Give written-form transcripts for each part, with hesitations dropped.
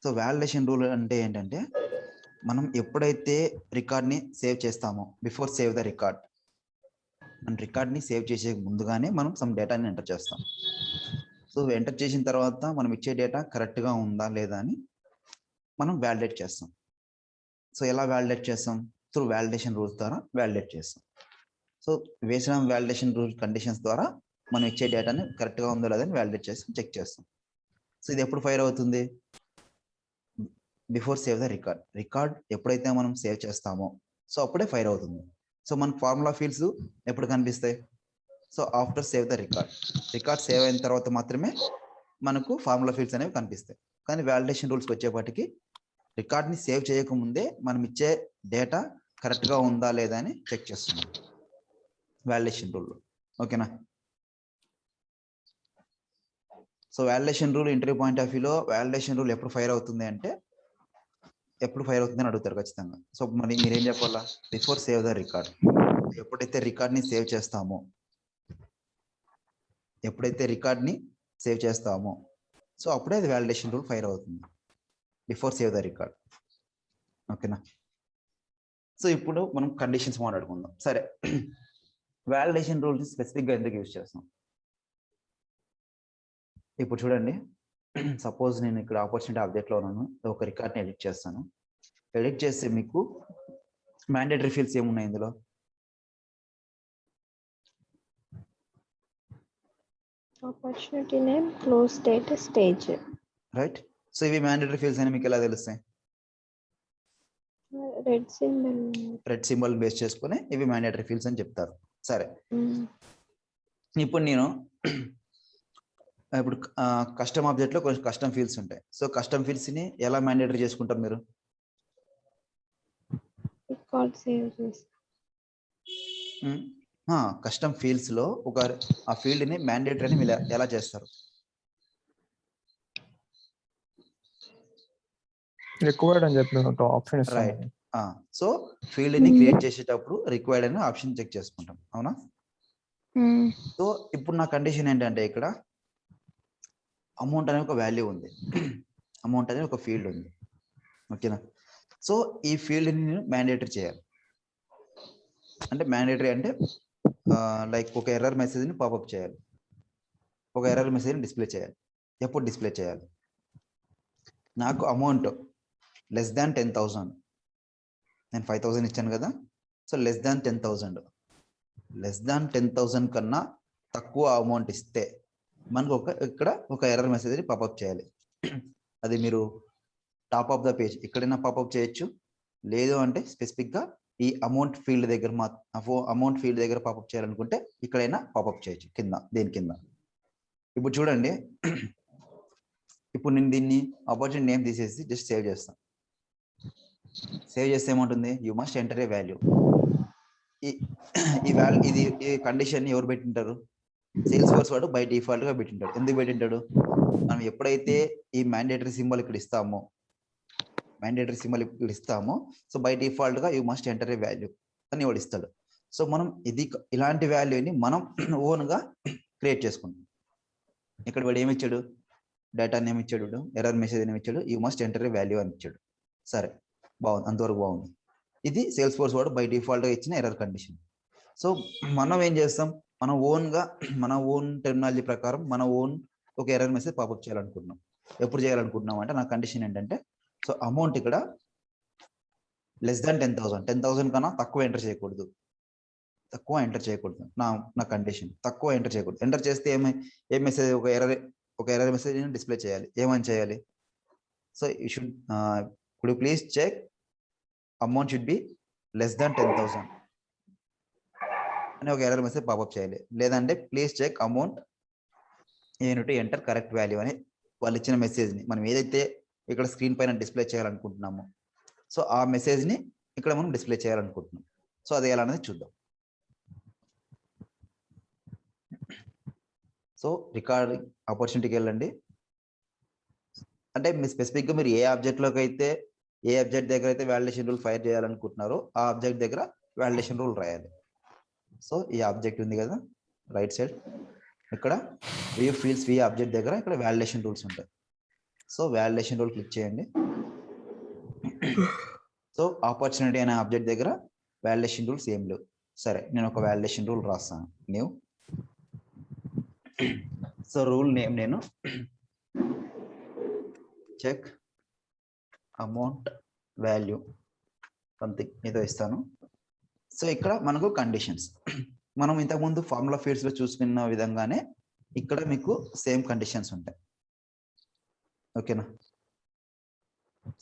So validation rule అంటే ఏంటంటే మనం ఎప్పుడైతే రికార్డ్ని సేవ్ చేస్తామో బిఫోర్ సేవ్ ద రికార్డ్, మన రికార్డ్ని సేవ్ చేసే ముందుగానే మనం సమ్ డేటాని ఎంటర్ చేస్తాం. సో ఎంటర్ చేసిన తర్వాత మనం ఇచ్చే డేటా కరెక్ట్గా ఉందా లేదా అని మనం వ్యాలిడేట్ చేస్తాం. సో ఎలా వ్యాలిడేట్ చేస్తాం? త్రూ వ్యాలిడేషన్ రూల్స్ ద్వారా వ్యాలిడేట్ చేస్తాం. సో వేసిన వ్యాలిడేషన్ రూల్ కండిషన్స్ ద్వారా మనం ఇచ్చే డేటాని కరెక్ట్గా ఉందో లేదని వ్యాలిడేట్ చేసి చెక్ చేస్తాం. సో ఇది ఎప్పుడు ఫైర్ అవుతుంది? Before save the record. Record ఎప్పుడైతే మనం సేవ్ చేస్తామో సో అప్పుడే ఫైర్ అవుతుంది. సో మనకు ఫార్ములా ఫీల్డ్స్ ఎప్పుడు కనిపిస్తాయి? So after save the record. Record save అయిన తర్వాత మాత్రమే మనకు ఫార్ములా ఫీల్డ్స్ అనేవి కనిపిస్తాయి. కానీ వ్యాలిడేషన్ రూల్స్కి వచ్చేపాటికి రికార్డ్ని సేవ్ చేయకముందే మనం ఇచ్చే డేటా కరెక్ట్గా ఉందా లేదా అని చెక్ చేస్తున్నాం వ్యాలిడేషన్ రూల్లో. ఓకేనా? So validation rule interview point of వ్యూలో వ్యాలిడేషన్ రూల్ ఎప్పుడు ఫైర్ అవుతుంది అంటే ఎప్పుడు ఫైర్ అవుతుందని అడుగుతారు ఖచ్చితంగా. సో మరి మీరేం చెప్పాలా? Before save the record. ఎప్పుడైతే రికార్డ్ని సేవ్ చేస్తామో సో అప్పుడే అది వ్యాలిడేషన్ రూల్ ఫైర్ అవుతుంది, బిఫోర్ సేవ్ ద రికార్డ్. ఓకేనా? సో ఇప్పుడు మనం కండిషన్స్ మాట్లాడుకుందాం. సరే, వ్యాలిడేషన్ రూల్ని స్పెసిఫిక్గా ఎందుకు యూజ్ చేస్తాం? ఇప్పుడు చూడండి, సపోజ్ నేను ఇక్కడ ఆపర్చునిటీ ఆబ్జెక్ట్లో ఉన్నాను, ఒక రికార్డ్ని ఎడిట్ చేస్తాను. ఎడిట్ చేస్తే మీకు మ్యాండేటరీ ఫీల్డ్స్ ఏమున్నాయి ఇందులో? Opportunity name, close date, stage. Right. So ఇవి మ్యాండేటరీ ఫీల్డ్స్ అని మీకు ఎలా తెలుస్తాయి? రెడ్ సింబల్ బేస్ చేసుకుని ఇవి మ్యాండేటరీ ఫీల్డ్స్ అని చెప్తారు. సరే, ఇప్పుడు నేను ఇప్పుడు కస్టమ్ ఆబ్జెక్ట్లో కొంచెం కస్టమ్ ఫీల్డ్స్ ఉంటాయి. సో కస్టమ్ ఫీల్డ్స్ని ఎలా మ్యాండేటరీ చేసుకుంటారు మీరు? కస్టమ్ ఫీల్డ్స్లో ఆ ఫీల్డ్ని మ్యాండేటరీ అని మీరు ఎలా చేస్తారు? రిక్వైర్డ్ అని చెప్పి ఆప్షన్ ఇస్తాం. రైట్. సో ఫీల్డ్ని క్రియేట్ చేసేటప్పుడు రిక్వైర్డ్ అని ఆప్షన్ చెక్ చేసుకుంటాం, అవునా? సో ఇప్పుడు నా కండిషన్ ఏంటంటే ఇక్కడ అమౌంట్ అనే ఒక వాల్యూ ఉంది, అమౌంట్ అనే ఒక ఫీల్డ్ ఉంది. ఓకేనా? సో ఈ ఫీల్డ్ని నేను మ్యాండేటరీ చేయాలి. అంటే మ్యాండేటరీ అంటే లైక్ ఒక ఎర్రర్ మెసేజ్ని పాపప్ చేయాలి, ఒక ఎర్రర్ మెసేజ్ని డిస్ప్లే చేయాలి. ఎప్పుడు డిస్ప్లే చేయాలి? నాకు అమౌంట్ లెస్ దాన్ 10,000, నేను 5,000 ఇచ్చాను కదా. సో లెస్ దాన్ 10,000 కన్నా తక్కువ అమౌంట్ ఇస్తే మనకు ఇక్కడ ఒక ఎర్రర్ మెసేజ్ని పాపప్ చేయాలి. అది మీరు టాప్ ఆఫ్ ద పేజ్ ఎక్కడైనా పాపప్ చేయొచ్చు, లేదు అంటే స్పెసిఫిక్గా ఈ అమౌంట్ ఫీల్డ్ దగ్గర పాపప్ చేయాలనుకుంటే ఇక్కడైనా పాపప్ చేయొచ్చు, కింద దేని కింద. ఇప్పుడు చూడండి, ఇప్పుడు నేను దీన్ని ఆపర్చునిటీ నేమ్ తీసేసి జస్ట్ సేవ్ చేస్తాను. సేవ్ చేస్తే ఏముంటుంది? You must enter a value. ఈ కండిషన్ ఎవరు పెట్టింటారు? సేల్స్ ఫోర్స్ వాడు బై డిఫాల్ట్ గా పెట్టింటాడు. ఎందుకు పెట్టింటాడు? మనం ఎప్పుడైతే ఈ మ్యాండేటరీ సింబల్ ఇక్కడ ఇస్తామో సో బై డిఫాల్ట్ గా you must enter a value అని వాడు ఇస్తాడు. సో మనం ఇలాంటి వాల్యూని మనం ఓన్ గా క్రియేట్ చేసుకుంటాం. ఇక్కడ వాడు ఏమి ఇచ్చాడు? డేటాని ఏమి ఇచ్చాడు? ఎర్రర్ మెసేజ్ ఏమి ఇచ్చాడు? You must enter a value అని ఇచ్చాడు. సరే, బాగుంది, అంతవరకు బాగుంది. ఇది సేల్స్ ఫోర్స్ వాడు బై డిఫాల్ట్ గా ఇచ్చిన ఎర్రర్ కండిషన్. సో మనం ఏం చేస్తాం? మన ఓన్ టెర్మినాలజీ ప్రకారం మన ఓన్ ఒక ఎర్రర్ మెసేజ్ పాపప్ చేయాలనుకుంటున్నాం. ఎప్పుడు చేయాలనుకుంటున్నాం అంటే నా కండిషన్ ఏంటంటే, సో అమౌంట్ ఇక్కడ లెస్ దాన్ 10,000 కన్నా తక్కువ ఎంటర్ చేయకూడదు, నా కండిషన్ తక్కువ ఎంటర్ చేయకూడదు. ఎంటర్ చేస్తే ఏ మెసేజ్ ఒక ఎర్రర్ మెసేజ్ డిస్ప్లే చేయాలి. ఏమని చేయాలి? So you should could you please check amount should be less than 10,000 అని ఒక ఎర్రర్ మెసేజ్ పాపప్ చేయాలి. లేదంటే please check amount unit enter correct value అని వాళ్ళు ఇచ్చిన మెసేజ్ని మనం ఏదైతే ఇక్కడ స్క్రీన్ పైన డిస్ప్లే చేయాలనుకుంటున్నామో సో ఆ మెసేజ్ని ఇక్కడ మనం డిస్ప్లే చేయాలనుకుంటున్నాం. సో అది ఎలా అనేది చూద్దాం. సో రికార్డింగ్ ఆపర్చునిటీకి వెళ్ళండి. అంటే మీ స్పెసిఫిక్గా మీరు ఏ ఆబ్జెక్ట్ దగ్గర అయితే వాలిడేషన్ రూల్ ఫైర్ చేయాలనుకుంటున్నారో ఆ ఆబ్జెక్ట్ దగ్గర వాలిడేషన్ రూల్ రాయాలి. సో ఈ ఆబ్జెక్ట్ ఉంది కదా రైట్ సైడ్, ఇక్కడ వ్యూ ఫీల్డ్స్ వ్యూ ఆబ్జెక్ట్ దగ్గర ఇక్కడ వాలిడేషన్ రూల్స్ ఉంటాయి. సో వాలిడేషన్ రూల్ క్లిక్ చేయండి. సో ఆపర్చునిటీ అనే ఆబ్జెక్ట్ దగ్గర వాలిడేషన్ రూల్స్ ఏం లేవు. సరే, నేను ఒక వాలిడేషన్ రూల్ రాస్తాను. న్యూ. సో రూల్ నేమ్ నేను చెక్ అమౌంట్ వాల్యూ సంథింగ్ ఏదో ఇస్తాను. సో ఇక్కడ మనకు కండిషన్స్, మనం ఇంతకుముందు ఫార్ములా ఫీల్డ్స్ లో చూసుకున్న విధంగానే ఇక్కడ మీకు సేమ్ కండిషన్స్ ఉంటాయి. ఓకేనా,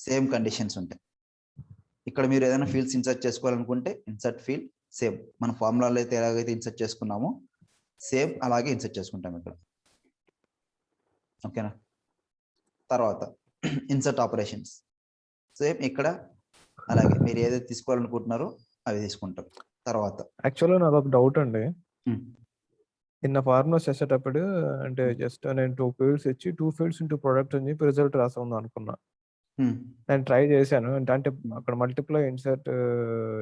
సేమ్ కండిషన్స్ ఉంటాయి. ఇక్కడ మీరు ఏదైనా ఫీల్డ్స్ ఇన్సర్ట్ చేసుకోవాలనుకుంటే ఇన్సర్ట్ ఫీల్డ్ సేమ్ మన ఫార్ములాలో అయితే ఎలాగైతే ఇన్సర్ట్ చేసుకున్నామో సేమ్ అలాగే ఇన్సర్ట్ చేసుకుంటాం ఇక్కడ. ఓకేనా, తర్వాత ఇన్సర్ట్ ఆపరేషన్స్ సేమ్ ఇక్కడ అలాగే మీరు ఏదైతే తీసుకోవాలనుకుంటున్నారో అవి తీసుకుంటారు. తర్వాత యాక్చువల్గా నాకు ఒక డౌట్ అండి. నిన్న ఫార్ములా చేసేటప్పుడు అంటే జస్ట్ నేను 2 ఫీల్డ్స్ ఇచ్చి 2 ఫీల్డ్స్ ఇంటూ ప్రొడక్ట్ అని చెప్పి రిజల్ట్ రాసింది అనుకున్నా. నేను ట్రై చేశాను అంటే అక్కడ మల్టిప్లై ఇన్సర్ట్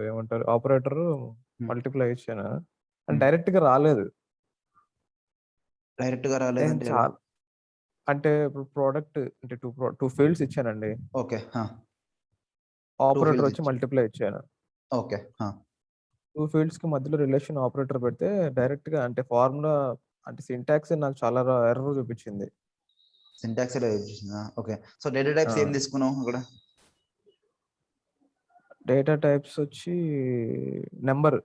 ఏమంటారు ఆపరేటర్ మల్టిప్లై ఇచ్చాను అని డైరెక్ట్ గా రాలేదు. డైరెక్ట్ గా రాలేదంటే అంటే ఇప్పుడు ప్రోడక్ట్ అంటే 2 ఫీల్డ్స్ ఇచ్చానండి. ఓకే, ఆపరేటర్ వచ్చి మల్టిప్లై ఇచ్చాను. ఓకే, 2 ఫీల్డ్స్ కి మధ్యలో రిలేషన్ ఆపరేటర్ పెడితే డైరెక్ట్ గా అంటే ఫార్ములా అంటే సింటాక్స్ నాకు చాలా ఎర్రర్ చూపించింది. Syntax okay. So data types ఏం తీసుకున్నావు అక్కడ? డేటా టైప్స్ వచ్చి నెంబర్.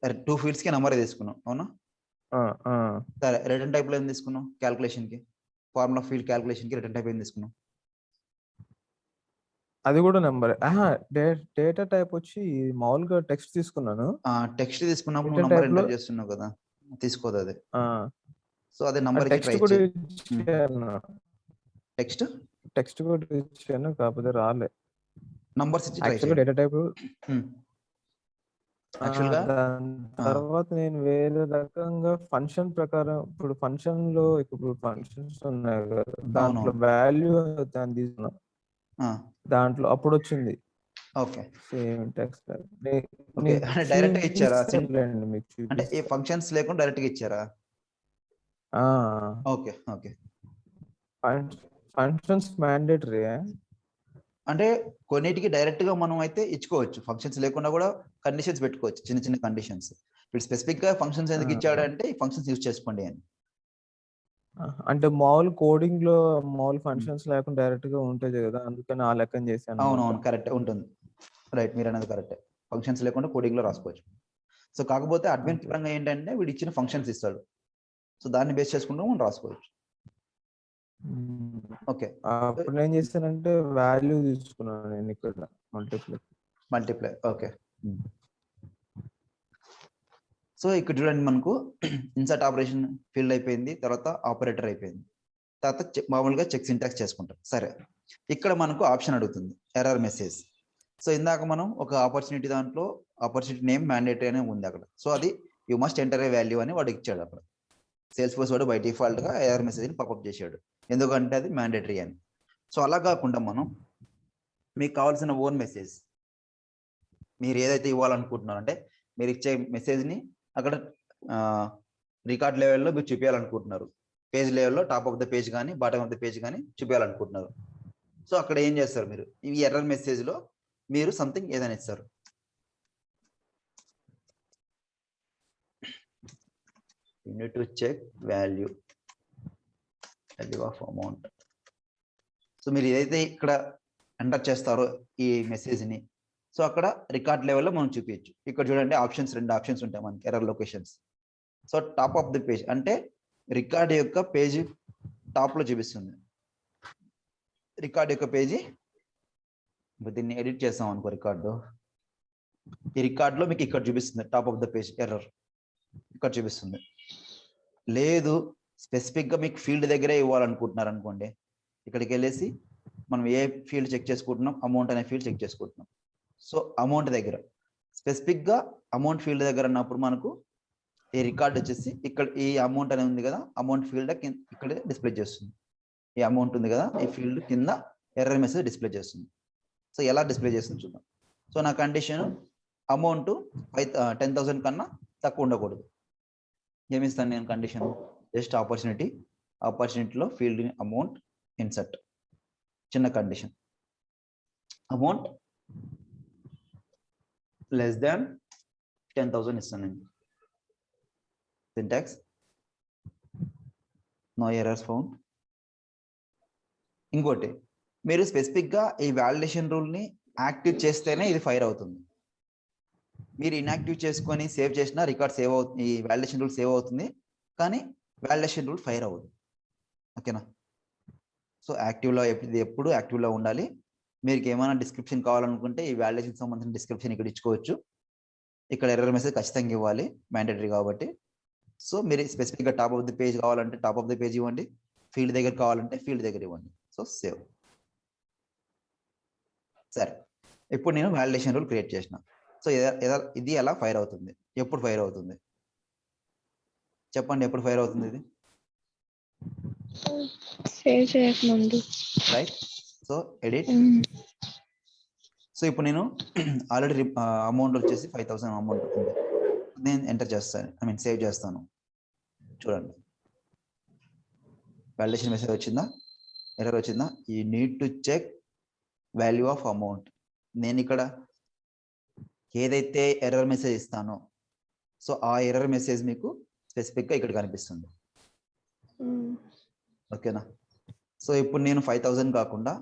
2 ఫీల్డ్స్ కి నెంబర్ తీసుకున్నావు అవునా? సరే, రిటర్న్ టైప్ లో ఏం తీసుకున్నావు? క్యాల్కులేషన్ కి ఫార్ములా ఫీల్డ్ క్యాల్కులేషన్ కి రిటర్న్ టైప్ ఏం తీసుకున్నావు? అది కూడా నెంబర్. డేటా టైప్ వచ్చి మామూలుగా టెక్స్ట్ తీసుకున్నాను. టెక్స్ట్ తీసుకున్నప్పుడు నువ్వు నంబర్ ఎంటర్ చేస్తున్నావు కదా, తీసుకోదు అది. సో అదే నంబర్ కి ట్రై చేయి. టెక్స్ట్ కూడా ఇచ్చాను కాకపోతే రాలే. నంబర్స్ ఇచ్చి ట్రై చేయి. డేటా టైప్ యాక్చువల్గా తర్వాత నేను వేరే రకంగా ఫంక్షన్ ప్రకారం ఇప్పుడు ఫంక్షన్ లో ఇప్పుడు ఫంక్షన్స్ ఉన్నాయి కదా, దాంట్లో వాల్యూ దాన్ని తీసుకున్నా. దాంట్లో అప్పుడు వచ్చింది ఓకే సేమ్ టెక్స్ట్. డైరెక్ట్ గా ఇచ్చారా? అంటే ఏ ఫంక్షన్స్ లేకుండా డైరెక్ట్ గా ఇచ్చారా? Okay okay. ఫంక్షన్స్ మ్యాండేటరీ అంటే కొన్నిటికి డైరెక్ట్ గా మనం అయితే ఇచ్చుకోవచ్చు, ఫంక్షన్స్ లేకుండా కూడా కండిషన్స్ పెట్టుకోవచ్చు, చిన్న చిన్న కండిషన్స్. ఇప్పుడు స్పెసిఫిక్ గా ఫంక్షన్స్ ఎందుకు ఇచ్చాడంటే ఈ ఫంక్షన్స్ యూజ్ చేసుకోండి అని. అంటే మామూలు కోడింగ్ లో మామూలు ఫంక్షన్స్ లేకుండా డైరెక్ట్ గా ఉంటుంది కదా, అందుకని ఆ లెక్కన చేశాను. అవునవును, కరెక్ట్ ఉంటుంది. రైట్, మీరు అనేది కరెక్ట్. ఫంక్షన్స్ లేకుండా కోడింగ్ లో రాసుకోవచ్చు. సో కాకపోతే అడ్మిన్ పరంగా ఏంటంటే వీడు ఇచ్చిన ఫంక్షన్స్ ఇస్తాడు, సో దాన్ని బేస్ చేసుకుంటూ మనం రాసుకోవచ్చు. ఓకే, అప్పుడు నేను చేస్తానంటే వాల్యూ తీసుకున్నాను నేను ఇక్కడ మల్టిప్లై. ఓకే, సో ఇక్కడ చూడండి మనకు ఇన్సర్ట్ ఆపరేషన్ ఫీల్డ్ అయిపోయింది, తర్వాత ఆపరేటర్ అయిపోయింది, తర్వాత మామూలుగా చెక్ సింటాక్స్ చేసుకుంటాం. సరే, ఇక్కడ మనకు ఆప్షన్ అడుగుతుంది ఎర్రర్ మెసేజ్. సో ఇందాక మనం ఒక ఆపర్చునిటీ దాంట్లో ఆపర్చునిటీ నేమ్ మ్యాండేటరీ అనే ఉంది అక్కడ. సో అది you must enter a value అని వాడు ఇచ్చాడు అక్కడ. సేల్స్ ఫోర్స్ వాడు బై డిఫాల్ట్ గా ఎర్రర్ మెసేజ్ని పాపప్ చేశాడు, ఎందుకంటే అది మ్యాండేటరీ అని. సో అలా కాకుండా మనం మీకు కావాల్సిన ఓన్ మెసేజ్ మీరు ఏదైతే ఇవ్వాలనుకుంటున్నారో, అంటే మీరు ఇచ్చే మెసేజ్ని అక్కడ రికార్డ్ లెవెల్లో మీరు చూపించాలనుకుంటున్నారు, పేజ్ లెవెల్లో టాప్ ఆఫ్ ద పేజ్ కానీ బాటమ్ ఆఫ్ ద పేజ్ కానీ చూపించాలనుకుంటున్నారు. సో అక్కడ ఏం చేస్తారు మీరు, ఈ ఎర్రర్ మెసేజ్లో మీరు సంథింగ్ ఏదైనా ఇస్తారు. You need to check value of amount. So మీరు ఏదైతే ఇక్కడ ఎంటర్ చేస్తారో ఈ మెసేజ్ని, సో అక్కడ రికార్డ్ లెవెల్లో మనం చూపించచ్చు. ఇక్కడ చూడండి ఆప్షన్స్, 2 ఆప్షన్స్ ఉంటాయి మనకి error locations. So top of the page అంటే రికార్డ్ యొక్క పేజీ టాప్లో చూపిస్తుంది. రికార్డ్ యొక్క పేజీ దీన్ని ఎడిట్ చేస్తాం అనుకో, రికార్డు ఈ రికార్డులో మీకు ఇక్కడ చూపిస్తుంది top of the page error ఇక్కడ చూపిస్తుంది. లేదు స్పెసిఫిక్గా మీకు ఫీల్డ్ దగ్గరే ఇవ్వాలనుకుంటున్నారు అనుకోండి, ఇక్కడికి వెళ్ళేసి మనం ఏ ఫీల్డ్ చెక్ చేసుకుంటున్నాం, అమౌంట్ అనే ఫీల్డ్ చెక్ చేసుకుంటున్నాం. సో అమౌంట్ దగ్గర స్పెసిఫిక్గా అమౌంట్ ఫీల్డ్ దగ్గర అన్నప్పుడు మనకు ఈ రికార్డ్ వచ్చేసి ఇక్కడ ఈ అమౌంట్ అనేది ఉంది కదా, అమౌంట్ ఫీల్డ్ ఇక్కడ డిస్ప్లే చేస్తుంది. ఈ అమౌంట్ ఉంది కదా, ఈ ఫీల్డ్ కింద ఎర్రర్ మెసేజ్ డిస్ప్లే చేస్తుంది. సో ఎలా డిస్ప్లే చేస్తుంది చూద్దాం. సో నా కండిషన్ అమౌంట్ 10,000 కన్నా తక్కువ ఉండకూడదు. ఏమిస్తాను నేను కండిషన్, జస్ట్ ఆపర్చునిటీలో ఫీల్డ్ అమౌంట్ ఇన్సర్ట్, చిన్న కండిషన్, అమౌంట్ లెస్ దాన్ 10,000 ఇస్తాను నేను. Syntax no errors found. ఇంకోటి, మీరు స్పెసిఫిక్గా ఈ వాలిడేషన్ రూల్ని యాక్టివ్ చేస్తేనే ఇది ఫైర్ అవుతుంది. మీరు ఇన్యాక్టివ్ చేసుకొని సేవ్ చేసినా రికార్డ్ సేవ్ అవుతుంది, ఈ వాలిడేషన్ రూల్ సేవ్ అవుతుంది, కానీ వాలిడేషన్ రూల్ ఫైర్ అవ్వదు. ఓకేనా? సో యాక్టివ్లో ఎప్పుడు యాక్టివ్లో ఉండాలి. మీకు ఏమైనా డిస్క్రిప్షన్ కావాలనుకుంటే ఈ వాలిడేషన్ సంబంధించిన డిస్క్రిప్షన్ ఇక్కడ ఇచ్చుకోవచ్చు. ఇక్కడ ఎర్రర్ మెసేజ్ ఖచ్చితంగా ఇవ్వాలి, మ్యాండేటరీ కాబట్టి. సో మీరు స్పెసిఫిక్గా టాప్ ఆఫ్ ది పేజ్ కావాలంటే టాప్ ఆఫ్ ది పేజ్ ఇవ్వండి, ఫీల్డ్ దగ్గర కావాలంటే ఫీల్డ్ దగ్గర ఇవ్వండి. So save. సరే, ఇప్పుడు నేను వాలిడేషన్ రూల్ క్రియేట్ చేసిన. సో ఇది ఎలా ఫైర్ అవుతుంది, ఎప్పుడు ఫైర్ అవుతుంది చెప్పండి? ఎప్పుడు ఫైర్ అవుతుంది ఇది? సేవ్ చేయకముందు. రైట్. So edit. సో ఇప్పుడు నేను ఆల్రెడీ అమౌంట్ వచ్చేసి 5,000 అమౌంట్ ఉంది, నేను ఎంటర్ చేస్తాను, సేవ్ చేస్తాను. చూడండి, వాలిడేషన్ మెసేజ్ వచ్చిందా, ఎర్రర్ వచ్చిందా? You need to check value of amount. నేను ఇక్కడ ఏదైతే ఎర్రర్ మెసేజ్ ఇస్తానో సో ఆ ఎర్రర్ మెసేజ్ మీకు స్పెసిఫిక్గా ఇక్కడ కనిపిస్తుంది. ఓకేనా? సో ఇప్పుడు నేను 5,000 కాకుండా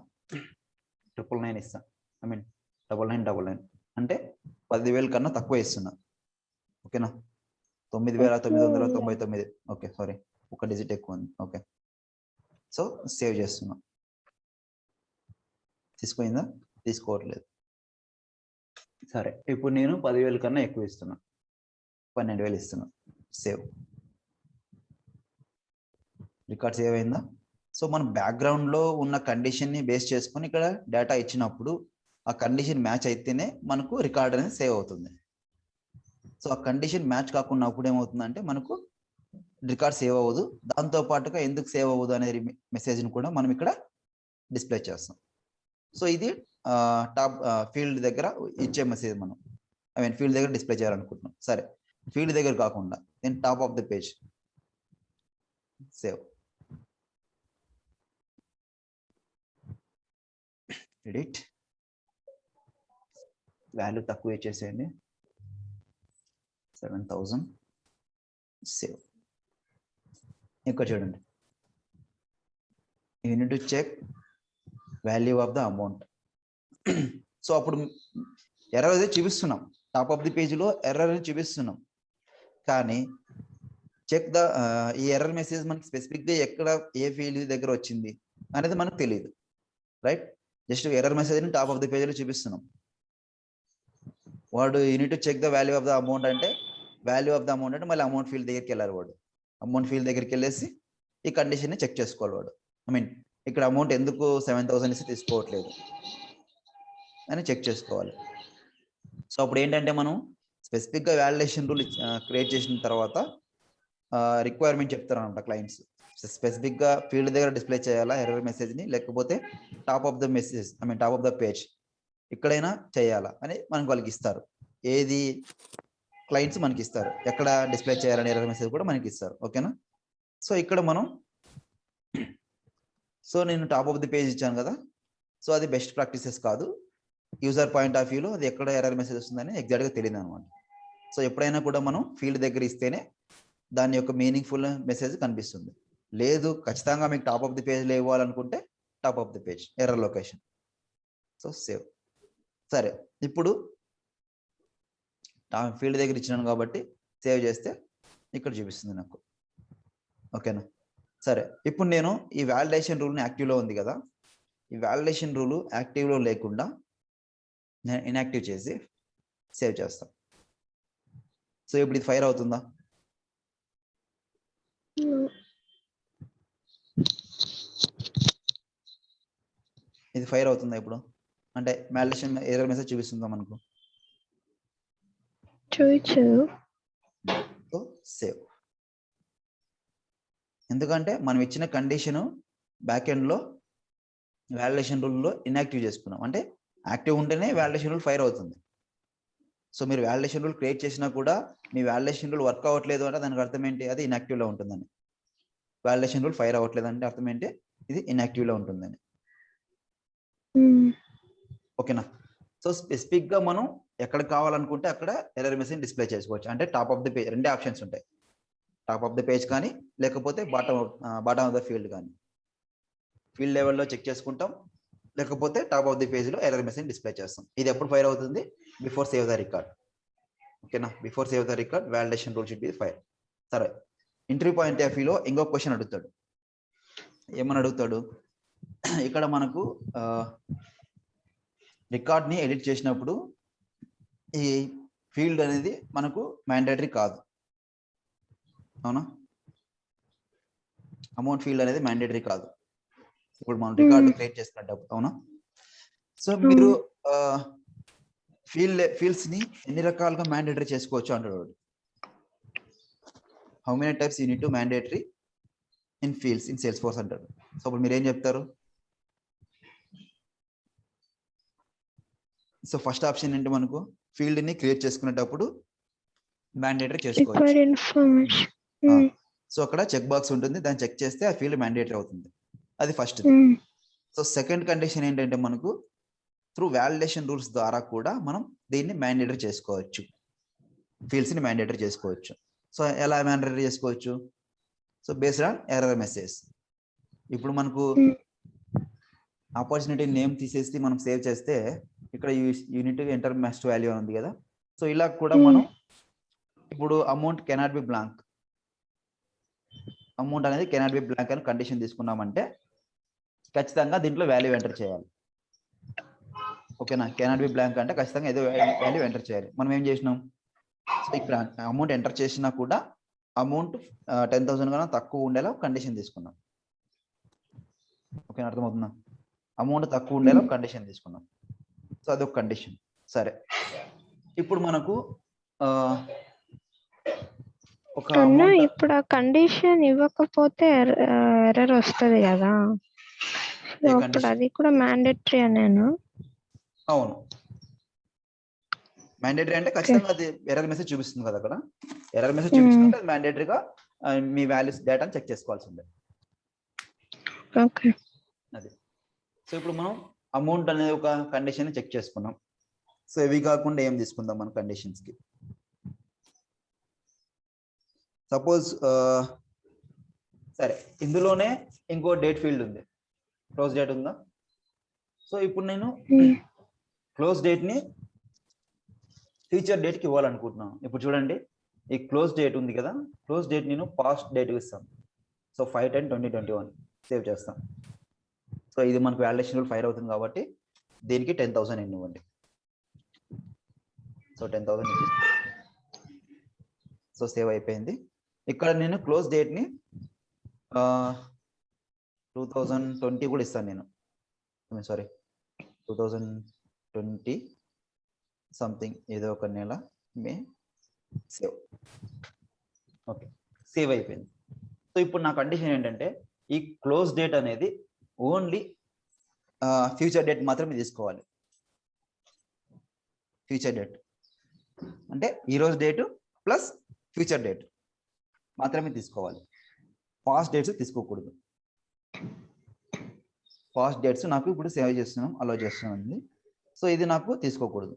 999 ఇస్తాను. 9999 అంటే 10,000 కన్నా తక్కువ ఇస్తున్నా. ఓకేనా? 9,999. ఓకే, సారీ, ఒక డిజిట్ ఎక్కువ ఉంది. ఓకే, సో సేవ్ చేస్తున్నా. తీసుకుపోయిందా? తీసుకోవట్లేదు. సరే, ఇప్పుడు నేను 10,000 కన్నా ఎక్కువ ఇస్తున్నా, 12,000 ఇస్తున్నా. సేవ్. రికార్డ్ సేవ్ అయిందా? సో మనం బ్యాక్గ్రౌండ్లో ఉన్న కండిషన్ని బేస్ చేసుకొని ఇక్కడ డేటా ఇచ్చినప్పుడు ఆ కండిషన్ మ్యాచ్ అయితేనే మనకు రికార్డ్ అనేది సేవ్ అవుతుంది. సో ఆ కండిషన్ మ్యాచ్ కాకుండా అప్పుడు ఏమవుతుందంటే మనకు రికార్డ్ సేవ్ అవ్వదు. దాంతో పాటుగా ఎందుకు సేవ్ అవ్వదు అనే మెసేజ్ని కూడా మనం ఇక్కడ డిస్ప్లే చేస్తాం. సో ఇది టాప్ ఫీల్డ్ దగ్గర ఇచ్చే మెసేజ్ మనం ఫీల్డ్ దగ్గర డిస్ప్లే చేయాలనుకుంటున్నాం. సరే, ఫీల్డ్ దగ్గర కాకుండా నేను top of the page save. Edit, value తక్కువ ఇచ్చేసేయండి, 7,000. సేవ్. ఇక్కడ చూడండి, you need to check value of the amount. So అప్పుడు ఎర్రర్ అయితే చూపిస్తున్నాం, టాప్ ఆఫ్ ది పేజ్లో ఎర్రర్ అని చూపిస్తున్నాం, కానీ చెక్ ద ఈ ఎర్రర్ మెసేజ్ మనకి స్పెసిఫిక్గా ఎక్కడ ఏ ఫీల్డ్ దగ్గర వచ్చింది అనేది మనకు తెలియదు. రైట్? జస్ట్ ఎర్రర్ మెసేజ్ని టాప్ ఆఫ్ ది పేజ్లో చూపిస్తున్నాం. వాడు you need to check the value of the amount అంటే వాల్యూ ఆఫ్ ద అమౌంట్ అంటే మళ్ళీ అమౌంట్ ఫీల్డ్ దగ్గరికి వెళ్ళాలి. వాడు అమౌంట్ ఫీల్డ్ దగ్గరికి వెళ్ళేసి ఈ కండిషన్ని చెక్ చేసుకోవాలి. వాడు ఇక్కడ అమౌంట్ ఎందుకు 7,000 ఇస్తే తీసుకోవట్లేదు అని చెక్ చేసుకోవాలి. సో అప్పుడు ఏంటంటే మనం స్పెసిఫిక్గా వాలిడేషన్ రూల్ క్రియేట్ చేసిన తర్వాత రిక్వైర్మెంట్ చెప్తారనమాట క్లయింట్స్. స్పెసిఫిక్గా ఫీల్డ్ దగ్గర డిస్ప్లే చేయాలా ఎర్రర్ మెసేజ్ని, లేకపోతే top of the message top of the page ఎక్కడైనా చేయాలా అని మనకు వాళ్ళకి ఇస్తారు. ఏది క్లయింట్స్ మనకి ఇస్తారు, ఎక్కడ డిస్ప్లే చేయాలని ఎర్రర్ మెసేజ్ కూడా మనకి ఇస్తారు. ఓకేనా? సో ఇక్కడ మనం నేను టాప్ ఆఫ్ ది పేజ్ ఇచ్చాను కదా, సో అది బెస్ట్ ప్రాక్టీసెస్ కాదు. యూజర్ పాయింట్ ఆఫ్ వ్యూలో అది ఎక్కడ ఎర్రర్ మెసేజ్ వస్తుందని ఎగ్జాక్ట్గా తెలియదు అనమాట. సో ఎప్పుడైనా కూడా మనం ఫీల్డ్ దగ్గర ఇస్తేనే దాని యొక్క మీనింగ్ఫుల్ మెసేజ్ కనిపిస్తుంది. లేదు ఖచ్చితంగా మీకు టాప్ ఆఫ్ ది పేజ్లో ఇవ్వాలనుకుంటే top of the page error location. So save. సరే, ఇప్పుడు ఫీల్డ్ దగ్గర ఇచ్చినాను కాబట్టి సేవ్ చేస్తే ఇక్కడ చూపిస్తుంది నాకు. ఓకేనా? సరే, ఇప్పుడు నేను ఈ వాలిడేషన్ రూల్ని యాక్టివ్లో ఉంది కదా, ఈ వాలిడేషన్ రూల్ యాక్టివ్లో లేకుండా నేను ఇన్యాక్టివ్ చేసి సేవ్ చేస్తాను. సో ఇప్పుడు ఇది ఫైర్ అవుతుందా? ఇది ఫైర్ అవుతుందా ఇప్పుడు? అంటే వాలిడేషన్ ఎర్రర్ మెసేజ్ చూపిస్తుందా మనకు? So save. ఎందుకంటే మనం ఇచ్చిన కండిషను బ్యాక్ ఎండ్లో వాలిడేషన్ రూల్లో ఇన్యాక్టివ్ చేసుకున్నాం. అంటే యాక్టివ్ ఉంటేనే వాలిడేషన్ రూల్ ఫైర్ అవుతుంది. సో మీరు వాలిడేషన్ రూల్ క్రియేట్ చేసినా కూడా మీ వాలిడేషన్ రూల్ వర్క్ అవ్వట్లేదు అంటే దానికి అర్థం ఏంటి? అది ఇన్యాక్టివ్లో ఉంటుందని. వాలిడేషన్ రూల్ ఫైర్ అవ్వట్లేదు అంటే అర్థం ఏంటి, ఇది ఇన్యాక్టివ్ లో ఉంటుందని. ఓకేనా. సో స్పెసిఫిక్ గా మనం ఎక్కడ కావాలనుకుంటే అక్కడ ఎర్రర్ మెసేజ్ డిస్ప్లే చేసుకోవచ్చు. అంటే టాప్ ఆఫ్ ది పేజ్ రెండే ఆప్షన్స్ ఉంటాయి, టాప్ ఆఫ్ ది పేజ్ కానీ లేకపోతే బాటమ్ ఆఫ్ ద ఫీల్డ్ కానీ. ఫీల్డ్ లెవెల్లో చెక్ చేసుకుంటాం, లేకపోతే టాప్ ఆఫ్ ది పేజ్ లో ఎర్రర్ మెసేజ్ డిస్ప్లే చేస్తాం. ఇది ఎప్పుడు ఫైర్ అవుతుంది, బిఫోర్ సేవ్ ద రికార్డ్. ఓకేనా, before save the record validation rule should be fire. సరే, ఇంటర్వ్యూ పాయింట్ ఆఫ్ వ్యూలో ఇంకో క్వశ్చన్ అడుగుతాడు. ఏమని అడుగుతాడు, ఇక్కడ మనకు రికార్డ్ ని ఎడిట్ చేసినప్పుడు ఈ ఫీల్డ్ అనేది మనకు మ్యాండేటరీ కాదు, అవునా? అమౌంట్ ఫీల్డ్ అనేది మ్యాండేటరీ కాదు ఇప్పుడు మనం రికార్డు క్రియేట్ చేసుకున్నప్పుడు, అవునా? సో మీరు ఫీల్డ్స్ ని ఎన్ని రకాలుగా మ్యాండేటరీ చేసుకోవచ్చు అంటాడు. How many types you need to mandatory in fields in sales force అంటాడు. సో అప్పుడు మీరు ఏం చెప్తారు? సో ఫస్ట్ ఆప్షన్ ఏంటి, మనకు ఫీల్డ్ ని క్రియేట్ చేసుకునేటప్పుడు మ్యాండేటరీ చేసుకోవచ్చు. సో అక్కడ చెక్ బాక్స్ ఉంటుంది, దాన్ని చెక్ చేస్తే ఆ ఫీల్డ్ మ్యాండేటరీ అవుతుంది, అది ఫస్ట్. సో సెకండ్ కండిషన్ ఏంటంటే మనకు త్రూ వాలిడేషన్ రూల్స్ ద్వారా కూడా మనం దీన్ని మ్యాండేటరీ చేసుకోవచ్చు, ఫీల్డ్స్ ని మ్యాండేటరీ చేసుకోవచ్చు. సో ఎలా మ్యాండేటరీ చేసుకోవచ్చు? So based on error message. ఇప్పుడు మనకు ఆపర్చునిటీ నేమ్ తీసేసి మనం సేవ్ చేస్తే ఇక్కడ యూనిట్ ఎంటర్ మస్ట్ వాల్యూ ఉంది కదా. సో ఇలా కూడా మనం ఇప్పుడు amount cannot be blank, amount అనేది కెనాట్ బి బ్లాంక్ అని కండిషన్ తీసుకున్నామంటే ఖచ్చితంగా దీంట్లో వాల్యూ ఎంటర్ చేయాలి. ఓకేనా, కెనాట్ బి బ్లాంక్ అంటే ఖచ్చితంగా ఏదో వాల్యూ ఎంటర్ చేయాలి. మనం ఏం చేసినాం, సో ఇక్కడ అమౌంట్ ఎంటర్ చేసినా కూడా అమౌంట్ 10,000 కన్నా తక్కువ ఉండేలా కండిషన్ తీసుకున్నాం. ఓకేనా, అర్థమవుతుందా? అమౌంట్ తక్కువ ఉండేలా కండిషన్ తీసుకున్నాం. సో అదొక కండిషన్. సరే, ఇప్పుడు మనకు ఒక ఇప్పుడు ఆ కండిషన్ ఇవ్వకపోతే ఎర్రర్ వస్తుంది కదా, అప్పుడు అది కూడా మ్యాండేటరీ అనేను. అవును, మ్యాండేటరీ అంటే ఖచ్చితంగా అది ఎర్రర్ మెసేజ్ చూపిస్తుంది కదా. అక్కడ ఎర్రర్ మెసేజ్ చూపిస్తుంటే అది మ్యాండేటరీగా మీ వాల్యూస్ డేటాను చెక్ చేసుకోవాల్సిందే. ఓకే, అది. సో ఇప్పుడు మనం అమౌంట్ అనేది ఒక కండిషన్ చెక్ చేసుకున్నాం. సో ఇవి కాకుండా ఏం తీసుకుందాం మన కండిషన్స్ కి? సపోజ్ సరే, ఇందులోనే ఇంకో డేట్ ఫీల్డ్ ఉంది, క్లోజ్ డేట్ ఉందా? సో ఇప్పుడు నేను క్లోజ్ డేట్ ని ఫ్యూచర్ డేట్ కి ఇవ్వాలనుకుంటున్నాను. ఇప్పుడు చూడండి, ఈ క్లోజ్ డేట్ ఉంది కదా, క్లోజ్ డేట్ నేను పాస్ట్ డేట్ ఇస్తాను. సో 5/10/2021 సేవ్ చేస్తాం. సో ఇది మనకు వాలిడేషన్ రూల్ ఫైర్ అవుతుంది కాబట్టి దీనికి 10,000 ఇవ్వండి. సో 10,000 ఇచ్చి సో సేవ్ అయిపోయింది. ఇక్కడ నేను క్లోజ్ డేట్ ని 2020 కూడా ఇస్తాను నేను, సారీ 2020 సంథింగ్ ఏదో ఒక నెల మే సేవ్. ఓకే, సేవ్ అయిపోయింది. సో ఇప్పుడు నా కండిషన్ ఏంటంటే ఈ క్లోజ్ డేట్ అనేది ఓన్లీ ఫ్యూచర్ డేట్ మాత్రమే తీసుకోవాలి. ఫ్యూచర్ డేట్ అంటే ఈరోజు డేటు ప్లస్ ఫ్యూచర్ డేట్ మాత్రమే తీసుకోవాలి, పాస్ట్ డేట్స్ తీసుకోకూడదు. పాస్ట్ డేట్స్ నాకు ఇప్పుడు సేవ్ చేస్తున్నాం, అలో చేస్తున్నాం. సో ఇది నాకు తీసుకోకూడదు.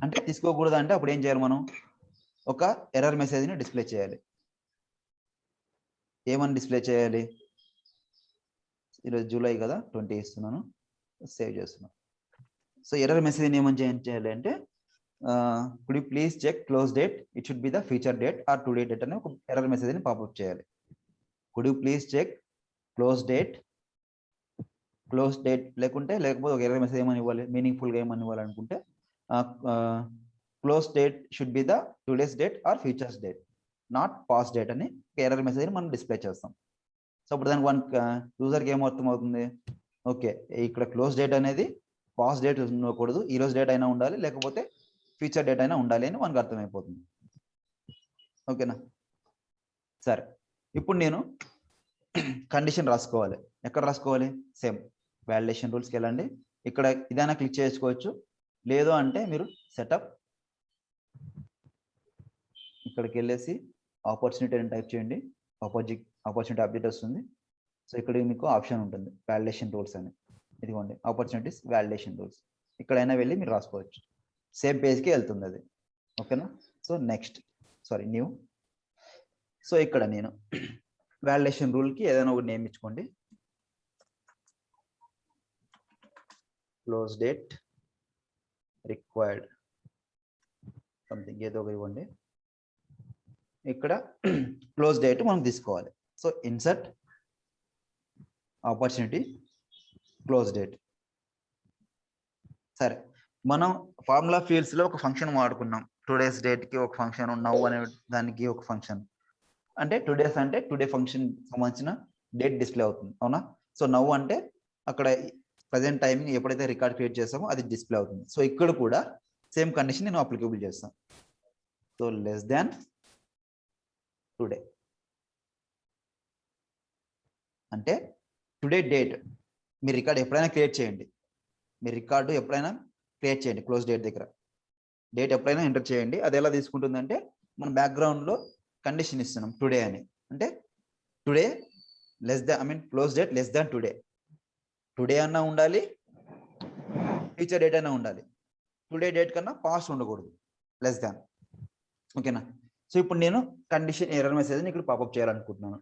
అంటే తీసుకోకూడదు అంటే అప్పుడు ఏం చేయాలి, మనం ఒక ఎర్రర్ మెసేజ్ని డిస్ప్లే చేయాలి. ఏమని డిస్ప్లే చేయాలి? ఈరోజు జూలై కదా, 20 ఇస్తున్నాను, సేవ్ చేస్తున్నాను. సో ఎర్రర్ మెసేజ్ ఏమని చేయాలి అంటే could you please check close date, it should be the future date or today date అనే ఒక ఎర్రర్ మెసేజ్ని పాపప్ చేయాలి. Could you please check close date లేకపోతే ఒక ఎర్రర్ మెసేజ్ ఏమని ఇవ్వాలి, మీనింగ్ఫుల్గా ఏమని ఇవ్వాలనుకుంటే close date should be the today's date or futures date, not past date అని ఎర్రర్ మెసేజ్ మనం డిస్ప్లే చేస్తాం. సో అప్పుడు దానికి యూజర్కి ఏం అర్థం అవుతుంది, ఓకే ఇక్కడ క్లోజ్ డేట్ అనేది పాస్ట్ డేట్ ఉండకూడదు, ఈ రోజు డేట్ అయినా ఉండాలి, లేకపోతే ఫ్యూచర్ డేట్ అయినా ఉండాలి అని మనకు అర్థమైపోతుంది. ఓకేనా, సరే ఇప్పుడు నేను కండిషన్ రాసుకోవాలి. ఎక్కడ రాసుకోవాలి? సేమ్ వాలిడేషన్ రూల్స్కి వెళ్ళండి, ఇక్కడ ఇదైనా క్లిక్ చేసుకోవచ్చు, లేదు అంటే మీరు సెటప్ ఇక్కడికి వెళ్ళేసి ఆపర్చునిటీ అని టైప్ చేయండి. ఆపర్చునిటీ అప్డేట్ వస్తుంది. సో ఇక్కడ మీకు ఆప్షన్ ఉంటుంది వాలిడేషన్ రూల్స్ అని, ఇదిగోండి ఆపర్చునిటీస్ వాలిడేషన్ రూల్స్. ఇక్కడైనా వెళ్ళి మీరు రాసుకోవచ్చు, సేమ్ పేజ్కి వెళ్తుంది అది. ఓకేనా. So next new. సో ఇక్కడ నేను వాలిడేషన్ రూల్కి ఏదైనా ఒకటి నేమ్ ఇచ్చుకోండి. క్లోజ్ డేట్ రిక్వైర్డ్ సంథింగ్ ఏదో ఒకటి ఇవ్వండి. ఇక్కడ క్లోజ్ డేట్ మనం తీసుకోవాలి. So insert opportunity close date. సరే, మనం ఫార్ములా ఫీల్డ్స్ లో ఒక ఫంక్షన్ వాడుకున్నాం. టుడేస్ డేట్ కి ఒక ఫంక్షన్, నౌ అనే దానికి ఒక ఫంక్షన్. అంటే టుడేస్ అంటే టుడే ఫంక్షన్ సంబంధించిన డేట్ డిస్ప్లే అవుతుంది, అవునా. సో నౌ అంటే అక్కడ ప్రజెంట్ టైమింగ్ ఎప్పుడైతే రికార్డ్ క్రియేట్ చేస్తామో అది డిస్ప్లే అవుతుంది. సో ఇక్కడ కూడా సేమ్ కండిషన్ నేను అప్లికేబుల్ చేస్తాను. సో లెస్ దాన్ టుడే అంటే టుడే డేట్. మీరు రికార్డ్ ఎప్పుడైనా క్రియేట్ చేయండి, మీరు రికార్డు ఎప్పుడైనా క్రియేట్ చేయండి. క్లోజ్ డేట్ దగ్గర డేట్ ఎప్పుడైనా ఎంటర్ చేయండి. అది ఎలా తీసుకుంటుందంటే మన బ్యాక్గ్రౌండ్లో కండిషన్ ఇస్తున్నాం టుడే అని. అంటే today less than close date less than today. Today అన్నా ఉండాలి, ఫ్యూచర్ డేట్ అయినా ఉండాలి. టుడే డేట్ కన్నా పాస్ట్ ఉండకూడదు, లెస్ దాన్. ఓకేనా. సో ఇప్పుడు నేను కండిషన్ ఎర్రర్ మెసేజ్ని ఇక్కడ పాపప్ చేయాలనుకుంటున్నాను.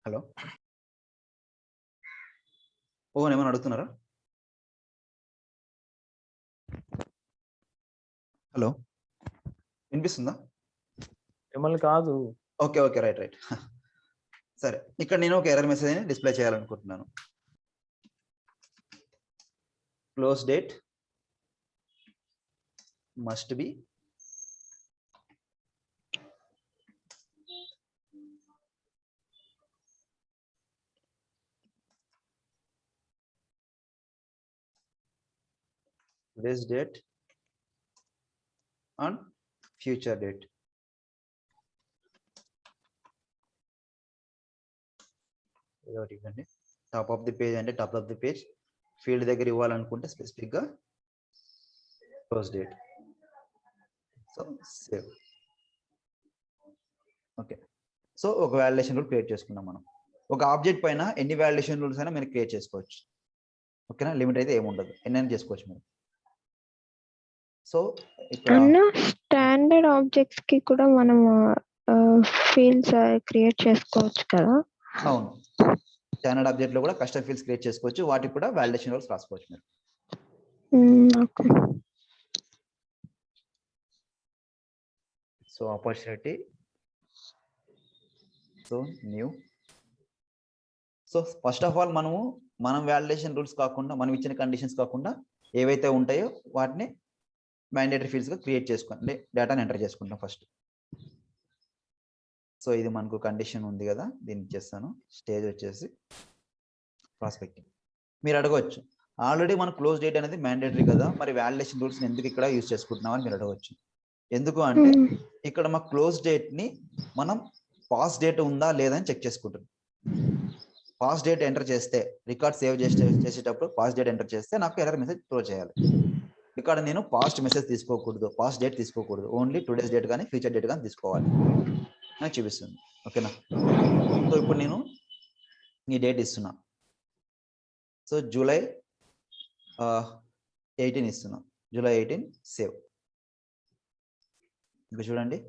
హలో, ఏమైనా అడుగుతున్నారా? హలో, వినిపిస్తుందా? మిమ్మల్ని కాదు. Okay right. సరే, ఇక్కడ నేను ఒక ఎర్రర్ మెసేజ్ డిస్ప్లే చేయాలనుకుంటున్నాను. Close date must be today's date and future date. Top of the page అంటే top of the page, field దగ్గర ఇవ్వాలనుకుంటే స్పెసిఫిక్ గా close date. So save. Okay. So ఒక వాలిడేషన్ రూల్ క్రియేట్ చేసుకున్నాం మనం. ఒక object పైన ఎన్ని వాలిడేషన్ రూల్స్ అయినా మీరు క్రియేట్ చేసుకోవచ్చు. ఓకేనా, లిమిట్ అయితే ఏముండదు, ఎన్నైనా చేసుకోవచ్చు మీరు. సో అన్న స్టాండర్డ్ ఆబ్జెక్ట్స్ కి కూడా మనం ఫీల్డ్స్ క్రియేట్ చేసుకోవచ్చు కదా? అవును, స్టాండర్డ్ ఆబ్జెక్ట్ లో కూడా కస్టమ్ ఫీల్డ్స్ క్రియేట్ చేసుకోవచ్చు, వాటికి కూడా వాలిడేషన్ రూల్స్ రాసుకోవచ్చు మీరు. So opportunity, so new. So first of all మనం వాలిడేషన్ రూల్స్ కాకుండా, మనం ఇచ్చిన కండిషన్స్ కాకుండా ఏవైతే ఉంటాయో వాటిని మ్యాండేటరీ ఫీల్డ్స్ గా క్రియేట్ చేసుకోండి, డేటాని ఎంటర్ చేసుకుంటాం ఫస్ట్. సో ఇది మనకు కండిషన్ ఉంది కదా, దీన్ని ఇచ్చేస్తాను. స్టేజ్ వచ్చేసి ప్రాస్పెక్టింగ్. మీరు అడగవచ్చు, ఆల్రెడీ మన క్లోజ్ డేట్ అనేది మ్యాండేటరీ కదా, మరి వాలిడేషన్ రూల్స్ ఎందుకు ఇక్కడ యూజ్ చేసుకుంటున్నామని మీరు అడగవచ్చు. ఎందుకు అంటే ఇక్కడ మా క్లోజ్ డేట్ ని మనం పాస్ డేట్ ఉందా లేదా అని చెక్ చేసుకుంటాం. పాస్ డేట్ ఎంటర్ చేస్తే, రికార్డ్ సేవ్ చేసేటప్పుడు పాస్ డేట్ ఎంటర్ చేస్తే నాకు ఎర్రర్ మెసేజ్ త్రో చేయాలి. ఇక్కడ నేను పాస్ట్ మెసేజ్ తీసుకోకూడదు, పాస్ట్ డేట్ తీసుకోకూడదు, ఓన్లీ టుడేస్ డేట్ కానీ ఫ్యూచర్ డేట్ కానీ తీసుకోవాలి నాకు చూపిస్తుంది. ఓకేనా. సో ఇప్పుడు నేను ఈ డేట్ ఇస్తున్నా. సో జూలై 18 ఇస్తున్నా, జూలై 18 సేవ్. ఇప్పుడు చూడండి,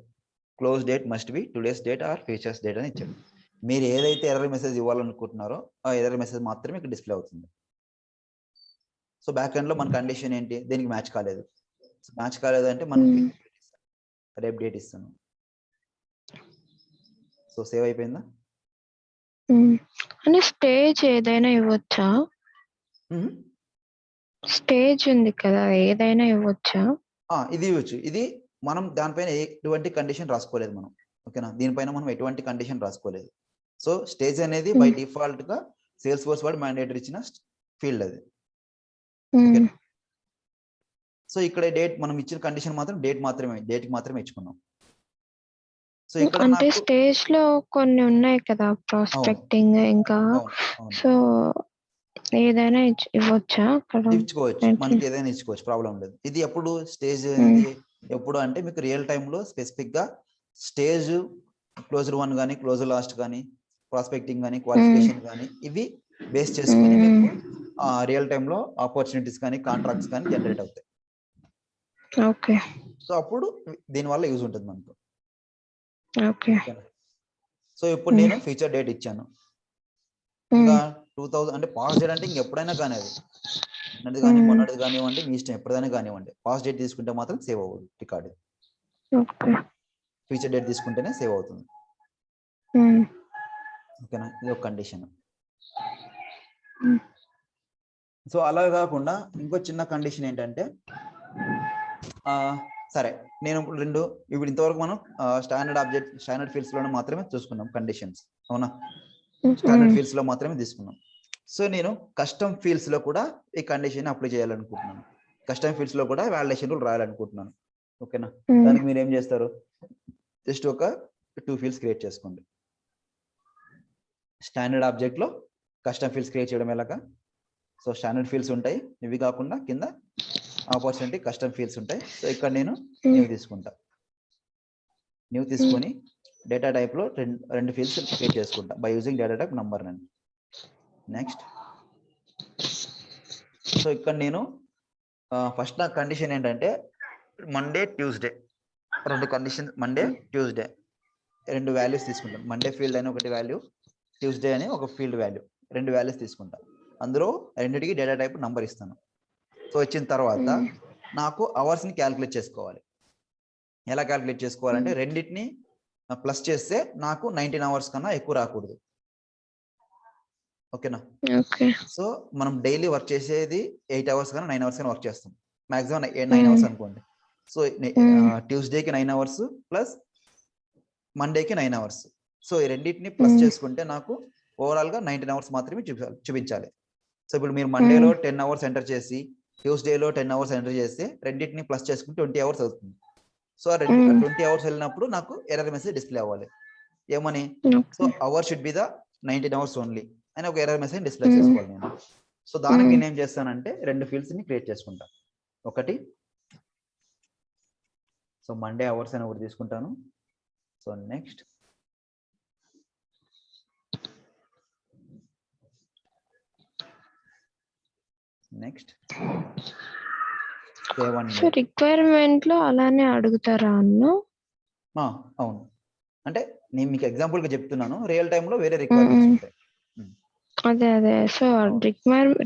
close date must B today's date or futures date అని ఇచ్చాడు. మీరు ఏదైతే ఎర్రర్ మెసేజ్ ఇవ్వాలనుకుంటున్నారో ఆ ఎర్రర్ మెసేజ్ మాత్రమే ఇక్కడ డిస్ప్లే అవుతుంది. సో బ్యాక్ ఎండ్ లో మన కండిషన్ ఏంటి, దీనికి మ్యాచ్ కాలేదు. మ్యాచ్ కాలేదు అంటే మనం రేపు డేట్ ఇస్తాను. సో సేవ్ అయిపోయిందా? అంటే స్టేజ్ ఏదైనా ఇవ్వచ్చా? స్టేజ్ ఉంది కదా, ఏదైనా ఇవ్వచ్చా? ఇది ఇవ్వచ్చు. ఇది మనం దానిపైన ఎటువంటి కండిషన్ రాసుకోలేదు మనం. ఓకేనా, దీనిపైన మనం ఎటువంటి కండిషన్ రాసుకోలేదు. సో స్టేజ్ అనేది బై డిఫాల్ట్ గా సేల్స్ ఫోర్స్ వాడు మ్యాండేటరీ ఇచ్చిన ఫీల్డ్ అది. సో ఇక్కడ డేట్ మనం ఇచ్చిన కండిషన్ మాత్రం డేట్ మాత్రమే ఇచ్చుకున్నాం. సో ఇక్కడ అంటే స్టేజ్ లో కొన్ని ఉన్నాయి కదా, ప్రాస్పెక్టింగ్ ఇంకా, సో ఏదైనా ఇవ్వచ్చా? ఇచ్చుకోవచ్చు, మనకి ఏదైనా ఇచ్చుకోవచ్చు, ప్రాబ్లం లేదు. ఇది ఎప్పుడు స్టేజ్ ఎప్పుడు అంటే మీకు రియల్ టైమ్ లో స్పెసిఫిక్ గా స్టేజ్ క్లోజర్ 1 కానీ క్లోజర్ లాస్ట్ కానీ ప్రాస్పెక్టింగ్ కానీ క్వాలిఫికేషన్ కానీ ఇవి బేస్ చేసుకొని మీకు రియల్ టైంలో ఆపర్చునిటీస్ కానీ కాంట్రాక్ట్స్ కానీ జనరేట్ అవుతాయి. ఓకే. సో అప్పుడు దీనివల్ల యూజ్ ఉంటుంది మనకు. ఓకే. సో ఇప్పుడు నేను ఫ్యూచర్ డేట్ ఇచ్చాను, ఇంకా 2000 అంటే పాస్ డేట్ అంటే ఇంకెప్పుడైనా కానీ అది నిన్నది కానీ మొన్నటిది కానివ్వండి, మీ ఇష్టం ఎప్పుడైనా కానివ్వండి. పాస్ డేట్ తీసుకుంటే మాత్రం సేవ్ అవ్వదు రికార్డు. ఫ్యూచర్ డేట్ తీసుకుంటేనే సేవ్ అవుతుంది. ఓకేనా, ఇది ఒక కండిషన్. సో అలా కాకుండా ఇంకో చిన్న కండిషన్ ఏంటంటే, సరే నేను ఇప్పుడు ఇంతవరకు మనం స్టాండర్డ్ ఫీల్డ్స్ లోనే మాత్రమే చూసుకున్నాం కండిషన్స్, అవునా? స్టాండర్డ్ ఫీల్డ్స్ లో మాత్రమే తీసుకున్నాం. సో నేను కస్టమ్ ఫీల్డ్స్ లో కూడా ఈ కండిషన్ అప్లై చేయాలనుకుంటున్నాను. కస్టమ్ ఫీల్డ్స్ లో కూడా వాలిడేషన్ రూల్ రాయాలనుకుంటున్నాను. ఓకేనా, దానికి మీరు ఏం చేస్తారు, జస్ట్ ఒక 2 ఫీల్డ్స్ క్రియేట్ చేసుకోండి. స్టాండర్డ్ ఆబ్జెక్ట్ లో కస్టమ్ ఫీల్డ్స్ క్రియేట్ చేయడం ఎలాగా? సో స్టాండర్డ్ ఫీల్డ్స్ ఉంటాయి, ఇవి కాకుండా కింద ఆపర్చునిటీ కస్టమ్ ఫీల్డ్స్ ఉంటాయి. సో ఇక్కడ నేను న్యూ తీసుకుంటా. న్యూ తీసుకొని డేటా టైప్ లో రెండు ఫీల్డ్స్ క్రియేట్ చేసుకుంటా by using data type number అని. నెక్స్ట్, సో ఇక్కడ నేను ఫస్ట్ నా కండిషన్ ఏంటంటే మండే ట్యూస్డే, రెండు కండిషన్, మండే ట్యూస్డే రెండు వాల్యూస్ తీసుకుంటాను. మండే ఫీల్డ్ అని ఒకటి వాల్యూ, ట్యూస్డే అని ఒక ఫీల్డ్ వాల్యూ, రెండు వాల్యూస్ తీసుకుంటా. అందులో రెండింటికి డేటా టైప్ నంబర్ ఇస్తాను. సో ఇచ్చిన తర్వాత నాకు అవర్స్ని క్యాలిక్యులేట్ చేసుకోవాలి. ఎలా క్యాలిక్యులేట్ చేసుకోవాలంటే రెండింటిని ప్లస్ చేస్తే నాకు 19 అవర్స్ కన్నా ఎక్కువ రాకూడదు. ఓకేనా? సో మనం డైలీ వర్క్ చేసేది 8 అవర్స్ కన్నా 9 అవర్స్ కన్నా వర్క్ చేస్తాం. మాక్సిమం 9 అవర్స్ అనుకోండి. సో ట్యూస్డేకి 9 అవర్స్ ప్లస్ మండేకి 9 అవర్స్. సో ఈ రెండింటిని ప్లస్ చేసుకుంటే నాకు ఓవరాల్ గా 19 అవర్స్ మాత్రమే చూపించాలి. సో ఇప్పుడు మీరు మండేలో 10 అవర్స్ ఎంటర్ చేసి ట్యూస్డేలో 10 అవర్స్ ఎంటర్ చేస్తే రెండింటిని ప్లస్ చేసుకుంటే 20 అవర్స్ అవుతుంది. సో 20 అవర్స్ వెళ్ళినప్పుడు నాకు ఎర్రర్ మెసేజ్ డిస్ప్లే అవ్వాలి. ఏమని? So our should be the 19 hours only అని ఒక ఎర్రర్ మెసేజ్ డిస్ప్లే చేసుకోవాలి నేను. సో దానికి నేను ఏం చేస్తానంటే రెండు ఫీల్డ్స్ ని క్రియేట్ చేసుకుంటా. ఒకటి, సో మండే అవర్స్ అని ఒకటి తీసుకుంటాను. సో నెక్స్ట్, రిక్వైర్మెంట్ లో అలానే అడుగుతారా అన్న? అవును, అంటే నేను మీకు ఎగ్జాంపుల్ గా చెప్తున్నాను, రియల్ టైమ్ లో వేరే రిక్వైర్మెంట్స్ ఉంటాయి. అదే సో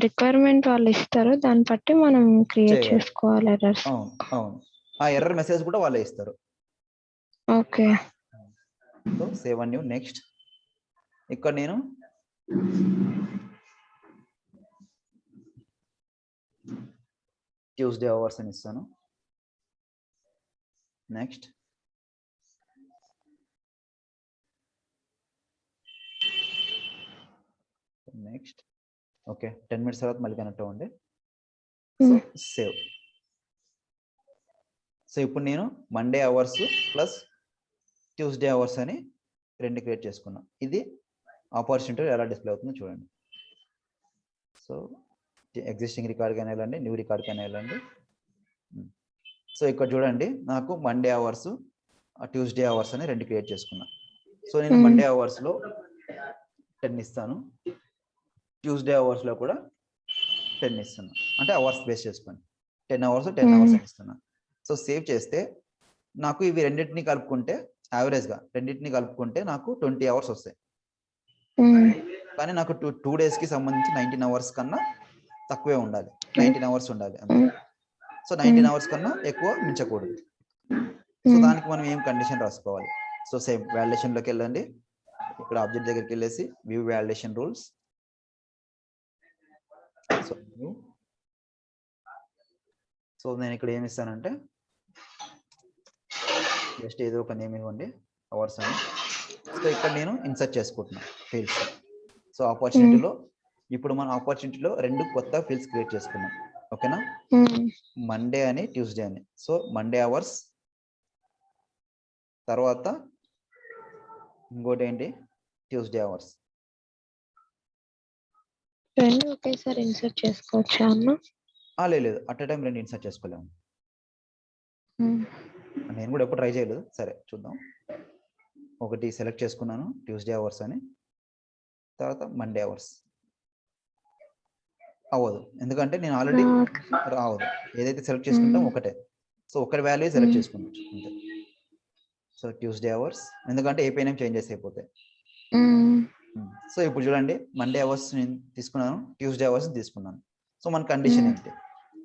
రిక్వైర్మెంట్ వాళ్ళు ఇస్తారు, దాన్ని బట్టి మనం క్రియేట్ చేసుకోవాలి ఎర్రర్స్. అవును, ఆ ఎర్రర్ మెసేజ్ కూడా వాళ్ళే ఇస్తారు. Okay, so save and new. Next, ఇక్కడ నేను ట్యూస్డే అవర్స్ అని ఇస్తాను. నెక్స్ట్, ఓకే 10 minutes తర్వాత మళ్ళీ కనెక్ట్ అవ్వండి. So save. సో ఇప్పుడు నేను Monday hours plus Tuesday hours అని రెండు క్రియేట్ చేసుకున్నాను. ఇది ఆపర్చునిటీ ఎలా డిస్ప్లే అవుతుందో చూడండి. సో ఎగ్జిస్టింగ్ రికార్డ్ కానీ వెళ్ళండి, న్యూ రికార్డ్ కానీ వెళ్ళండి. సో ఇక్కడ చూడండి, నాకు మండే అవర్స్ ట్యూస్డే అవర్స్ అని రెండు క్రియేట్ చేసుకున్నా. సో నేను మండే అవర్స్లో 10 ఇస్తాను, ట్యూస్డే అవర్స్లో కూడా 10 ఇస్తున్నాను. అంటే అవర్స్ బేస్ చేసుకొని 10 అవర్స్ 10 అవర్స్ అని ఇస్తున్నాను. సో సేవ్ చేస్తే నాకు ఇవి రెండింటిని కలుపుకుంటే యావరేజ్గా రెండింటిని కలుపుకుంటే నాకు 20 అవర్స్ వస్తాయి. కానీ నాకు 2 డేస్కి సంబంధించి 19 అవర్స్ కన్నా తక్కువే ఉండాలి, 19 అవర్స్ ఉండాలి అంతే. సో 19 అవర్స్ కన్నా ఎక్కువ మించకూడదు. సో దానికి మనం ఏం కండిషన్ రాసుకోవాలి? సో సేమ్ వాలిడేషన్లోకి వెళ్ళండి, ఇక్కడ ఆబ్జెక్ట్ దగ్గరికి వెళ్ళేసి వ్యూ వాలిడేషన్ రూల్స్. సో నేను ఇక్కడ ఏమి ఇస్తానంటే జస్ట్ ఏదో ఒక నేమ్ ఇవ్వండి, అవర్స్ అని. సో ఇక్కడ నేను ఇన్సర్ట్ చేసుకుంటున్నాను ఫీల్డ్స్. సో ఆపర్చునిటీలో ఇప్పుడు మనం ఆపర్చునిటీలో రెండు కొత్త ఫీల్డ్స్ క్రియేట్ చేసుకున్నాం. ఓకేనా, మండే అని ట్యూస్డే అని. సో మండే అవర్స్ తర్వాత ఇంకోటి ఏంటి, ట్యూస్డే అవర్స్. రెండు ఒకేసారి ఇన్సర్ట్ చేసుకోవచ్చా అన్న? లేదు, అట్ ఎ టైం రెండు ఇన్సర్ట్ చేసుకోలేము. నేను కూడా ఎప్పుడు ట్రై చేయలేదు, సరే చూద్దాం. ఒకటి సెలెక్ట్ చేసుకున్నాను ట్యూస్డే అవర్స్ అని, తర్వాత మండే అవర్స్ అవ్వదు, ఎందుకంటే నేను ఆల్రెడీ రావదు, ఏదైతే సెలెక్ట్ చేసుకుంటాం ఒకటే, సో ఒకటి వాల్యూ సెలెక్ట్ చేసుకుంటాం అంతే. సో ట్యూస్డే అవర్స్, ఎందుకంటే ఏ పైన చేంజెస్ అయిపోతాయి. సో ఇప్పుడు చూడండి మండే అవర్స్ నేను తీసుకున్నాను, ట్యూస్డే అవర్స్ తీసుకున్నాను. సో మన కండిషన్ ఏంటి?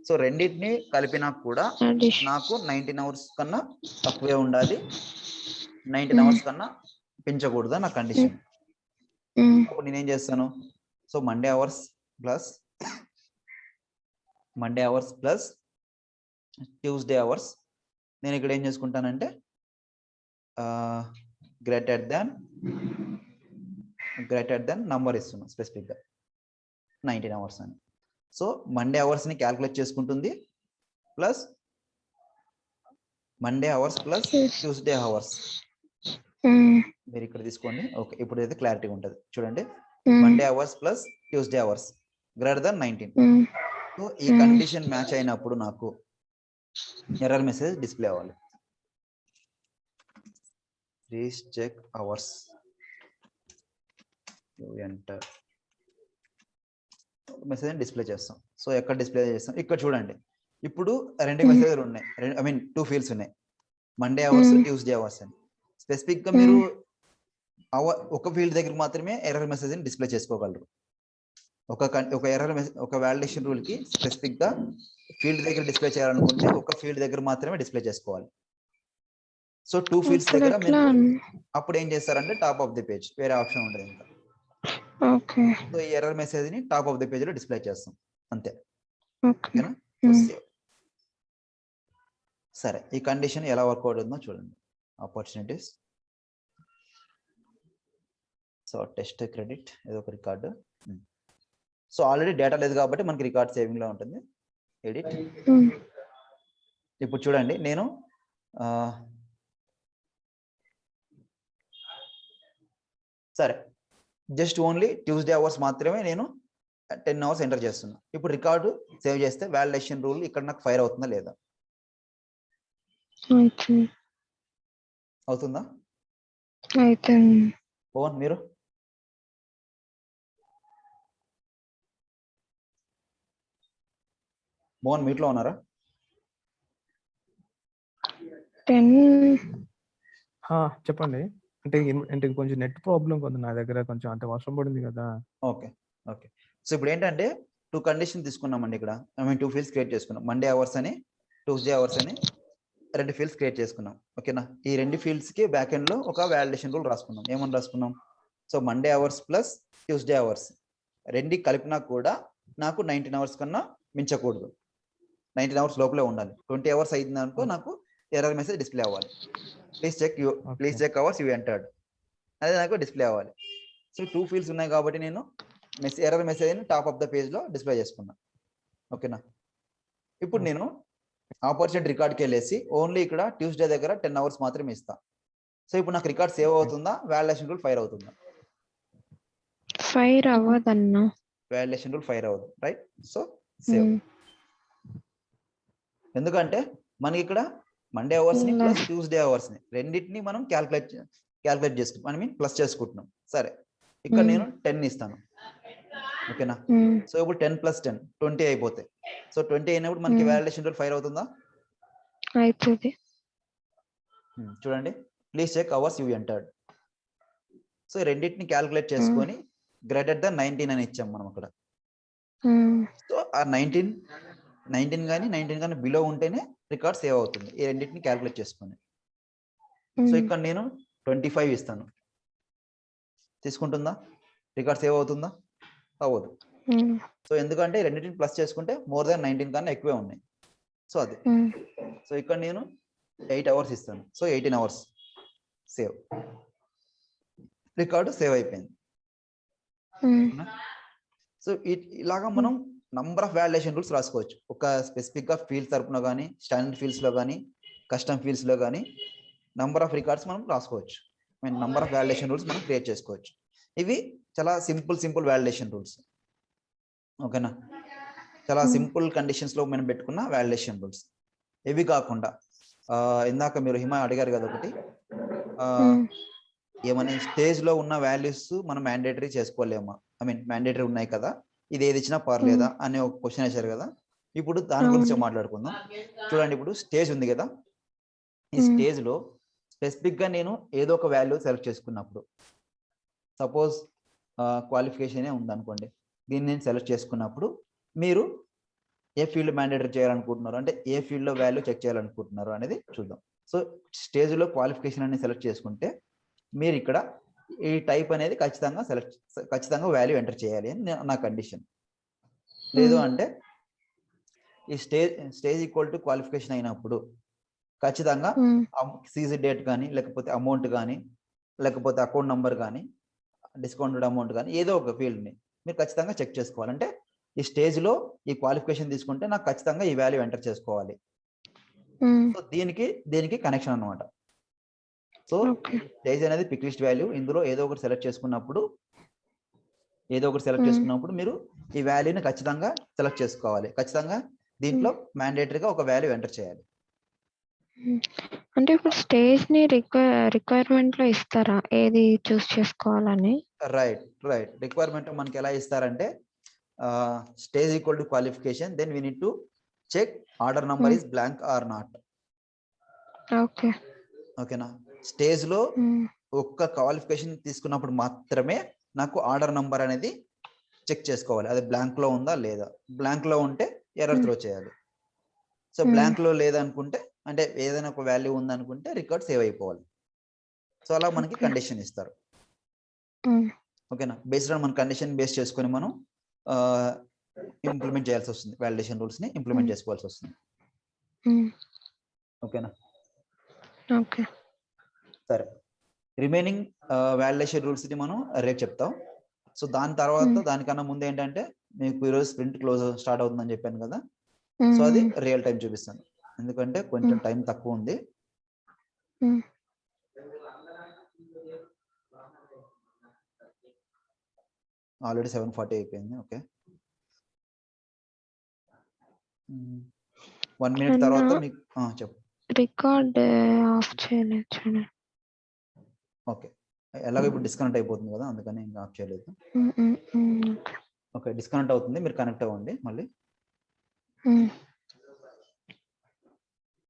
సో రెండింటిని కలిపినా కూడా నాకు 19 అవర్స్ కన్నా తక్కువే ఉండాలి, 19 అవర్స్ కన్నా పెంచకూడదు నా కండిషన్. అప్పుడు నేనేం చేస్తాను? So Monday hours plus Tuesday hours, నేను ఇక్కడ ఏం చేసుకుంటానంటే గ్రేటర్ దెన్ నంబర్ ఇస్తున్నాను స్పెసిఫిక్గా 19 అవర్స్ అని. సో మండే అవర్స్ని క్యాల్కులేట్ చేసుకుంటుంది, plus Monday hours plus Tuesday hours మీరు ఇక్కడ తీసుకోండి. ఓకే, ఇప్పుడు అయితే క్లారిటీ ఉంటుంది. చూడండి, Monday hours plus Tuesday hours greater than 19. So ఈ కండిషన్ మ్యాచ్ అయినప్పుడు నాకు ఎర్రర్ మెసేజ్ డిస్ప్లే అవ్వాలి. Please check hours, enter message display చేస్తాం. సో ఎక్కడ డిస్ప్లే చేస్తాం? ఇక్కడ చూడండి, ఇప్పుడు రెండు మెసేజ్లు ఉన్నాయి, ఐ మీన్ 2 ఫీల్డ్స్ ఉన్నాయి, మండే అవర్స్ ట్యూస్డే అవర్స్ అని. స్పెసిఫిక్ గా మీరు ఒక ఫీల్డ్ దగ్గర మాత్రమే ఎర్రర్ మెసేజ్ ని డిస్ప్లే చేసుకోగలరు. ఒక ఎర్రర్ మెసేజ్, ఒక వాలిడేషన్ రూల్ కి స్పెసిఫిక్ గా ఫీల్డ్ దగ్గర డిస్ప్లే చేయాలనుకుంటే ఒక ఫీల్డ్ దగ్గర మాత్రమే డిస్ప్లే చేసుకోవాలి. సో 2 ఫీల్డ్స్ దగ్గర మీరు అప్పుడు ఏం చేస్తారంటే టాప్ ఆఫ్ ది పేజ్, వేరే ఆప్షన్ ఉంటుంది ఇంకా. సో ఈ ఎర్రర్ మెసేజ్ ని టాప్ ఆఫ్ ది పేజ్ లో డిస్ప్లే చేస్తాం అంతే. ఓకేనా? సరే, ఈ కండిషన్ ఎలా వర్కౌట్ అవుతుందో చూడండి. ఆపర్చునిటీస్, సో టెస్ట్ క్రెడిట్ ఏదో ఒక రికార్డు. సో ఆల్రెడీ డేటా లేదు కాబట్టి మనకి రికార్డ్ సేవింగ్ లో ఉంటుంది. ఎడిట్. ఇప్పుడు చూడండి, నేను సరే జస్ట్ ఓన్లీ ట్యూస్డే అవర్స్ మాత్రమే నేను 10 అవర్స్ ఎంటర్ చేస్తున్నా. ఇప్పుడు రికార్డు సేవ్ చేస్తే వాలిడేషన్ రూల్ ఇక్కడ నాకు ఫైర్ అవుతుందా లేదా? అవుతుందా? పవన్ మీరు మోహన్ మీట్లో ఉన్నారా? చెప్పండి. అంటే కొంచెం నెట్ ప్రాబ్లం ఉంది నా దగ్గర, కొంచెం అంత వర్షం పడింది కదా. ఓకే. సో ఇప్పుడు ఏంటంటే 2 కండిషన్ తీసుకున్నామండి ఇక్కడ. ఐ మీన్ 2 ఫీల్డ్స్ క్రియేట్ చేసుకున్నాం, మండే అవర్స్ అని ట్యూస్డే అవర్స్ అని 2 ఫీల్డ్స్ క్రియేట్ చేసుకున్నాం. ఓకేనా? ఈ 2 ఫీల్డ్స్ కి బ్యాక్ ఎండ్ లో ఒక వాలిడేషన్ రూల్ రాసుకున్నాం. ఏమని రాసుకున్నాం? So Monday hours plus Tuesday hours రెండు కలిపినా కూడా నాకు 19 అవర్స్ కన్నా మించకూడదు, 19 అవర్స్ లోపలే ఉండాలి. 20 అవర్స్ అయింది అనుకో నాకు ఎర్రర్ మెసేజ్ డిస్ప్లే అవ్వాలి. Please check hours you entered, అదే నాకు డిస్ప్లే అవ్వాలి. సో 2 ఫీల్డ్స్ ఉన్నాయి కాబట్టి నేను error message top of the page లో డిస్ప్లే చేసుకున్నా. ఓకేనా? ఇప్పుడు నేను ఆపర్చునిటీ రికార్డ్కి వెళ్ళేసి ఓన్లీ ఇక్కడ ట్యూస్డే దగ్గర 10 అవర్స్ మాత్రమే ఇస్తా. సో ఇప్పుడు నాకు రికార్డ్ సేవ్ అవుతుందా, వాలిడేషన్ రూల్ ఫైర్ అవుతుందా? ఫైర్ అవ్వదన్నా, వాలిడేషన్ రూల్ ఫైర్ అవ్వదు, రైట్? So save. ఎందుకంటే మనకి ఇక్కడ మండే అవర్స్ ని ప్లస్ ట్యూస్డే అవర్స్ ని రెండింటిని మనం క్యాల్కులేట్ చేసుకుంటాం, ఐ మీన్ ప్లస్ చేసుకుంటున్నాం. సరే, ఇక్కడ నేను 10 ఇస్తాను. ఓకేనా? సో ఇప్పుడు 10 + 10 20 అయిపోతాయి. సో 20 అయినప్పుడు మనకి వాలిడేషన్ రూల్ ఫైర్ అవుతుందా? అవుతుంది. చూడండి, please check hours you entered. So రెండింటిని క్యాల్కులేట్ చేసుకొని గ్రేటర్ దెన్ 19 అని ఇచ్చాం మనం అక్కడ. సో ఆ 19 కానీ బిలో ఉంటేనే రికార్డ్ సేవ్ అవుతుంది, ఈ రెండింటిని క్యాల్కులేట్ చేసుకొని. సో ఇక్కడ నేను 25 ఇస్తాను, తీసుకుంటుందా? రికార్డ్ సేవ్ అవుతుందా? అవ్వదు. సో ఎందుకంటే రెండింటిని ప్లస్ చేసుకుంటే మోర్ దాన్ 19 కన్నా ఎక్కువే ఉన్నాయి. సో అది. సో ఇక్కడ నేను 8 అవర్స్ ఇస్తాను. So 18 hours save, record save అయిపోయింది. సో ఇలాగా మనం నంబర్ ఆఫ్ వాలిడేషన్ రూల్స్ రాసుకోవచ్చు. ఒక స్పెసిఫిక్ గా ఫీల్డ్స్ తరపున కానీ, స్టాండర్డ్ ఫీల్డ్స్ లో కానీ, కస్టమ్ ఫీల్డ్స్ లో కానీ నంబర్ ఆఫ్ రికార్డ్స్ మనం రాసుకోవచ్చు. నంబర్ ఆఫ్ వాలిడేషన్ రూల్స్ మనం క్రియేట్ చేసుకోవచ్చు. ఇవి చాలా సింపుల్ వాలిడేషన్ రూల్స్. ఓకేనా? చాలా సింపుల్ కండిషన్స్ లో మనం పెట్టుకున్న వాలిడేషన్ రూల్స్. ఇవి కాకుండా ఇందాక మీరు హిమ అడిగారు కదా ఒకటి, ఏమైనా స్టేజ్ లో ఉన్న వాల్యూస్ మనం మ్యాండేటరీ చేసుకోలేమా, ఐ మీన్ మ్యాండేటరీ ఉన్నాయి కదా, ఇది ఏది ఇచ్చినా పర్లేదా అనే ఒక క్వశ్చన్ వేశారు కదా. ఇప్పుడు దాని గురించి అవును. మాట్లాడుకుందాం. చూడండి, ఇప్పుడు స్టేజ్ ఉంది కదా, ఈ స్టేజ్ లో స్పెసిఫిక్ గా నేను ఏదో ఒక వాల్యూ సెలెక్ట్ చేసుకున్నప్పుడు, సపోజ్ క్వాలిఫికేషనే ఉంది అనుకోండి, దీన్ని నేను సెలెక్ట్ చేసుకున్నప్పుడు మీరు ఏ ఫీల్డ్ మ్యాండేటరీ చేయాలనుకుంటున్నారు, అంటే ఏ ఫీల్డ్ లో వాల్యూ చెక్ చేయాలనుకుంటున్నారు అనేది చూద్దాం. సో స్టేజ్ లో క్వాలిఫికేషన్ అనేది సెలెక్ట్ చేసుకుంటే మీరు ఇక్కడ ఈ టైప్ అనేది ఖచ్చితంగా వాల్యూ ఎంటర్ చేయాలి అని నా కండిషన్. లేదు అంటే ఈ స్టేజ్ ఈక్వల్ టు క్వాలిఫికేషన్ అయినప్పుడు ఖచ్చితంగా సీజీ డేట్ కానీ, లేకపోతే అమౌంట్ కానీ, లేకపోతే అకౌంట్ నంబర్ కానీ, డిస్కౌంటెడ్ అమౌంట్ కానీ, ఏదో ఒక ఫీల్డ్ని మీరు ఖచ్చితంగా చెక్ చేసుకోవాలంటే ఈ స్టేజ్ లో ఈ క్వాలిఫికేషన్ తీసుకుంటే నాకు ఖచ్చితంగా ఈ వాల్యూ ఎంటర్ చేసుకోవాలి. సో దీనికి కనెక్షన్ అన్నమాట. సో స్టేజ్ అనేది పిక్ లిస్ట్ వాల్యూ, ఇందులో ఏదో ఒకటి సెలెక్ట్ చేసుకున్నప్పుడు మీరు ఈ వాల్యూని ఖచ్చితంగా సెలెక్ట్ చేసుకోవాలి. ఖచ్చితంగా దీంట్లో మ్యాండేటరీగా ఒక వాల్యూ ఎంటర్ చేయాలి. అంటే ఇప్పుడు స్టేజ్ ని రిక్వైర్మెంట్ లో ఇస్తారా ఏది చూస్ చేసుకోవాలని? రైట్. రిక్వైర్మెంట్ మనకి ఎలా ఇస్తారంటే stage equal to qualification, then we need to check order number is blank or not. ఓకేనా? స్టేజ్ లో ఒక్క క్వాలిఫికేషన్ తీసుకున్నప్పుడు మాత్రమే నాకు ఆర్డర్ నంబర్ అనేది చెక్ చేసుకోవాలి, అది బ్లాంక్ లో ఉందా లేదా. బ్లాంక్ లో ఉంటే ఎర్రర్ త్రో చేయాలి. సో బ్లాంక్ లో లేదనుకుంటే, అంటే ఏదైనా ఒక వాల్యూ ఉందనుకుంటే రికార్డ్ సేవ్ అయిపోవాలి. సో అలా మనకి కండిషన్ ఇస్తారు. ఓకేనా? బేస్డ్ ఆన్ మన కండిషన్ బేస్ చేసుకొని మనం ఇంప్లిమెంట్ చేయాల్సి వస్తుంది, వాలిడేషన్ రూల్స్ ని ఇంప్లిమెంట్ చేసుకోవాల్సి వస్తుంది. ఓకేనా? ఓకే, సరే. రిమైనింగ్ వాలిడేషన్ రూల్స్ ని మనం రేపు చెప్తాం. సో దాని తర్వాత దానికన్నా ముందు ఏంటంటే మీకు ఈరోజు స్ప్రింట్ క్లోజ్ స్టార్ట్ అవుతుందని చెప్పాను కదా, సో అది రియల్ టైం చూపిస్తాను, ఎందుకంటే కొంచెం టైం తక్కువ ఉంది. ఆల్రెడీ 7:40 అయిపోయింది. ఓకే, 1 minute తర్వాత మీకు చెప్పు. రికార్డ్ ఆఫ్ చేయలేదు చూడండి. ఓకే, ఎలాగో ఇప్పుడు డిస్కనెక్ట్ అయిపోతుంది కదా, అందుకని ఇంకా ఆఫ్ చేయలేదు. ఓకే, డిస్కనెక్ట్ అవుతుంది, మీరు కనెక్ట్ అవ్వండి మళ్ళీ.